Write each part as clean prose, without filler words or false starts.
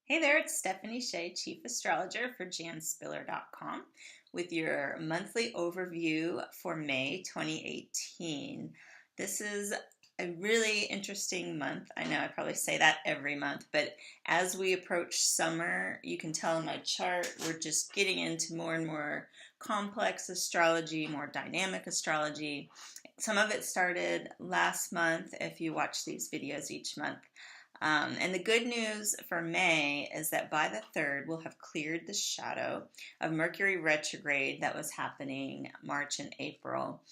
Hey there, it's Stephanie Shea, Chief Astrologer for janspiller.com with your monthly overview for May 2018. This is a really interesting month. I know I probably say that every month, but as we approach summer, you can tell in my chart, we're just getting into more and more complex astrology, more dynamic astrology. Some of it started last month if you watch these videos each month. And the good news for May is that by the 3rd, we'll have cleared the shadow of Mercury retrograde that was happening March and April.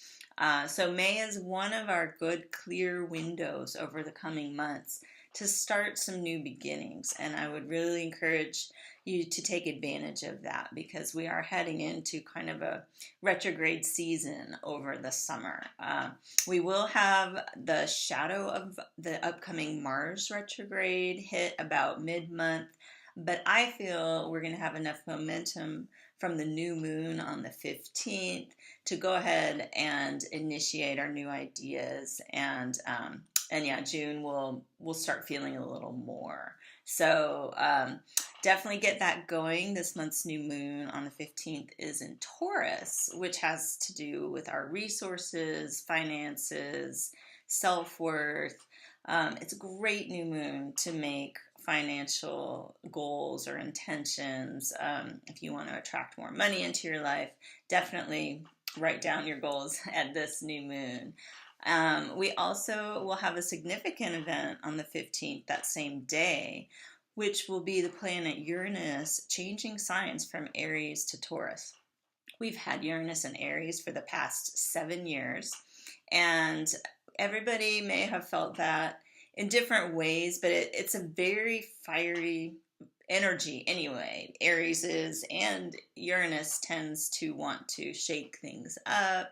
So May is one of our good clear windows over the coming months to start some new beginnings. And I would really encourage you to take advantage of that because we are heading into kind of a retrograde season over the summer. We will have the shadow of the upcoming Mars retrograde hit about mid-month, but I feel we're going to have enough momentum from the new moon on the 15th to go ahead and initiate our new ideas, and yeah, June we'll start feeling a little more. So definitely get that going. This month's new moon on the 15th is in Taurus, which has to do with our resources, finances, self-worth. It's a great new moon to make financial goals or intentions. If you want to attract more money into your life, definitely write down your goals at this new moon. We also will have a significant event on the 15th, that same day, which will be the planet Uranus changing signs from Aries to Taurus. We've had Uranus in Aries for the past 7 years, and everybody may have felt that in different ways, but it's a very fiery energy anyway. Aries is, and Uranus tends to want to shake things up,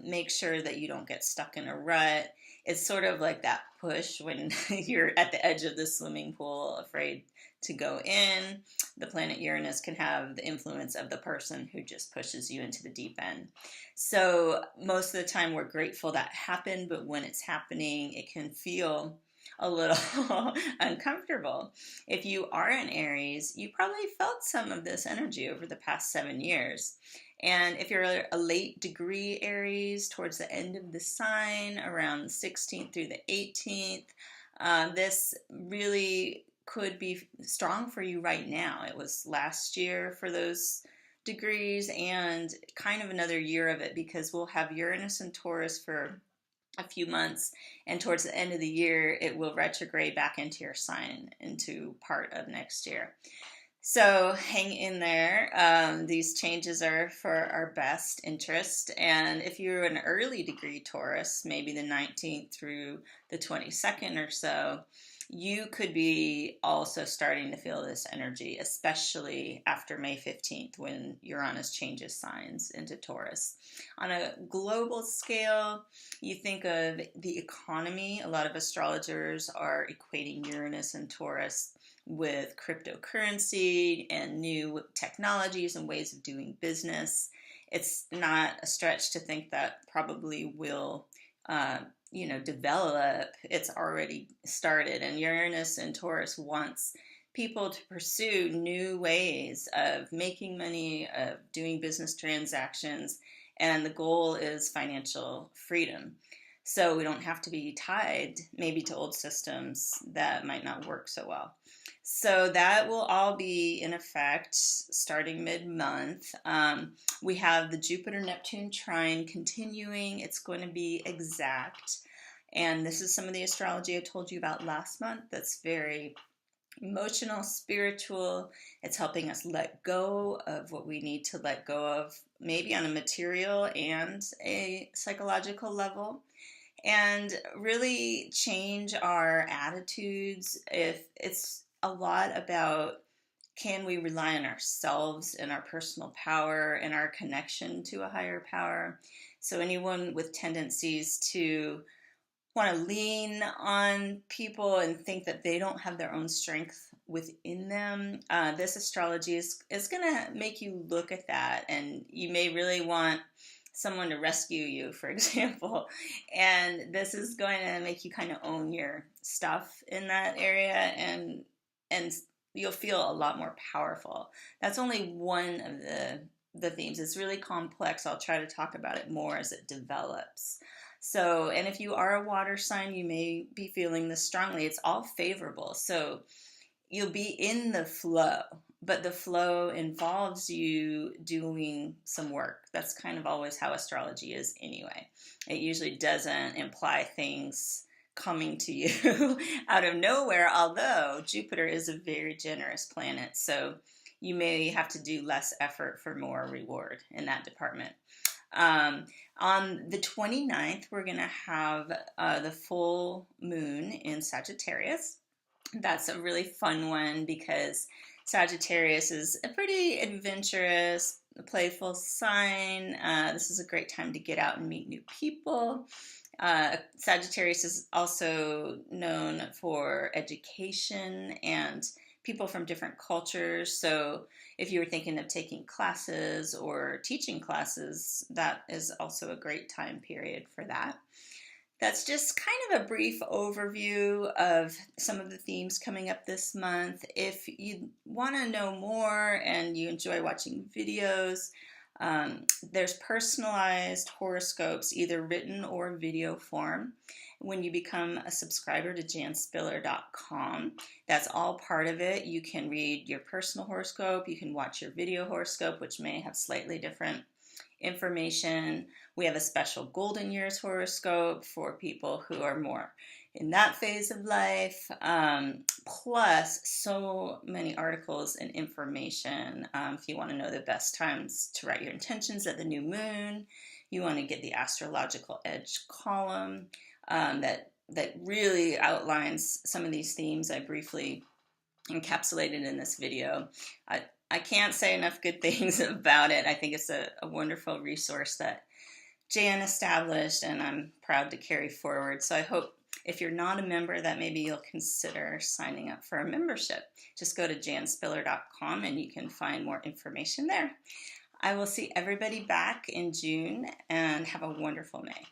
make sure that you don't get stuck in a rut. It's sort of like that push when you're at the edge of the swimming pool, afraid to go in. The planet Uranus can have the influence of the person who just pushes you into the deep end. So most of the time we're grateful that happened, but when it's happening, it can feel a little uncomfortable. If you are in Aries, you probably felt some of this energy over the past 7 years. And if you're a late degree Aries, towards the end of the sign, around the 16th through the 18th, this really could be strong for you right now. It was last year for those degrees and kind of another year of it because we'll have Uranus and Taurus for a few months, and towards the end of the year it will retrograde back into your sign into part of next year. So hang in there. These changes are for our best interest, and if you're an early degree Taurus, maybe the 19th through the 22nd or so, you could be also starting to feel this energy, especially after May 15th when Uranus changes signs into Taurus. On a global scale, you think of the economy. A lot of astrologers are equating Uranus and Taurus with cryptocurrency and new technologies and ways of doing business. It's not a stretch to think that probably will develop. It's already started, and Uranus and Taurus wants people to pursue new ways of making money, of doing business transactions, and the goal is financial freedom. So we don't have to be tied maybe to old systems that might not work so well. So that will all be in effect starting mid-month. We have the Jupiter-Neptune Trine continuing. It's going to be exact. And this is some of the astrology I told you about last month that's very emotional, spiritual. It's helping us let go of what we need to let go of, maybe on a material and a psychological level, and really change our attitudes. If it's a lot about, can we rely on ourselves and our personal power and our connection to a higher power? So anyone with tendencies to want to lean on people and think that they don't have their own strength within them, this astrology is going to make you look at that, and you may really want someone to rescue you, for example, and this is going to make you kind of own your stuff in that area and you'll feel a lot more powerful. That's only one of the themes. It's really complex. I'll try to talk about it more as it develops. So, and if you are a water sign, you may be feeling this strongly. It's all favorable. So you'll be in the flow, but the flow involves you doing some work. That's kind of always how astrology is anyway. It usually doesn't imply things coming to you out of nowhere, although Jupiter is a very generous planet, so you may have to do less effort for more reward in that department. On the 29th, we're going to have the full moon in Sagittarius. That's a really fun one because Sagittarius is a pretty adventurous, playful sign. This is a great time to get out and meet new people. Sagittarius is also known for education and people from different cultures. So if you were thinking of taking classes or teaching classes, that is also a great time period for that. That's just kind of a brief overview of some of the themes coming up this month. If you want to know more and you enjoy watching videos, there's personalized horoscopes, either written or video form, when you become a subscriber to janspiller.com. That's all part of it. You can read your personal horoscope. You can watch your video horoscope, which may have slightly different information. We have a special golden years horoscope for people who are more in that phase of life, plus so many articles and information. If you want to know the best times to write your intentions at the new moon, you want to get the astrological edge column that really outlines some of these themes I briefly encapsulated in this video. I can't say enough good things about it. I think it's a wonderful resource that Jan established, and I'm proud to carry forward. So I hope if you're not a member that maybe you'll consider signing up for a membership. Just go to janspiller.com and you can find more information there. I will see everybody back in June, and have a wonderful May.